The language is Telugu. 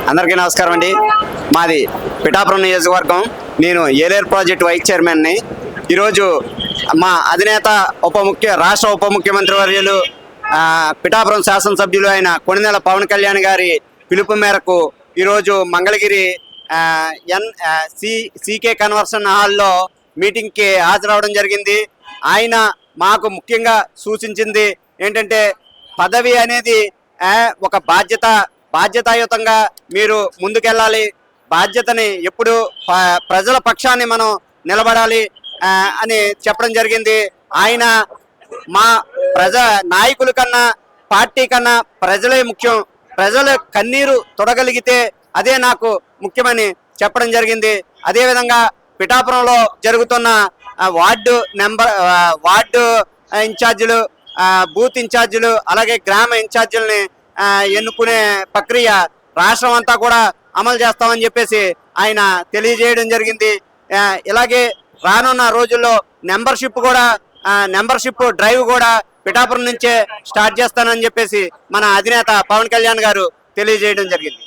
అందరికీ నమస్కారం అండి. మాది పిఠాపురం నియోజకవర్గం. నేను ఏలేరు ప్రాజెక్టు వైస్ చైర్మన్ని. ఈరోజు మా అధినేత రాష్ట్ర ఉప ముఖ్యమంత్రి వర్యులు పిఠాపురం శాసనసభ్యులు అయిన కొణిదెల పవన్ కళ్యాణ్ గారి పిలుపు మేరకు ఈరోజు మంగళగిరి సీకే కన్వర్షన్ హాల్లో మీటింగ్కి హాజరవడం జరిగింది. ఆయన మాకు ముఖ్యంగా సూచించింది ఏంటంటే, పదవి అనేది ఒక బాధ్యతాయుతంగా మీరు ముందుకెళ్ళాలి, బాధ్యతని ఎప్పుడు ప్రజల పక్షాన్ని మనం నిలబడాలి అని చెప్పడం జరిగింది. ఆయన మా నాయకుల కన్నా పార్టీ కన్నా ప్రజలే ముఖ్యం, ప్రజల కన్నీరు తొడగలిగితే అదే నాకు ముఖ్యమని చెప్పడం జరిగింది. అదేవిధంగా పిఠాపురంలో జరుగుతున్న వార్డు ఇన్ఛార్జీలు, బూత్ ఇన్ఛార్జీలు, అలాగే గ్రామ ఇన్ఛార్జీలని ఎన్నుకునే ప్రక్రియ రాష్ట్రం అంతా కూడా అమలు చేస్తామని చెప్పేసి ఆయన తెలియజేయడం జరిగింది. ఇలాగే రానున్న రోజుల్లో మెంబర్షిప్ డ్రైవ్ కూడా పిఠాపురం నుంచే స్టార్ట్ చేస్తానని చెప్పేసి మన అధినేత పవన్ కళ్యాణ్ గారు తెలియజేయడం జరిగింది.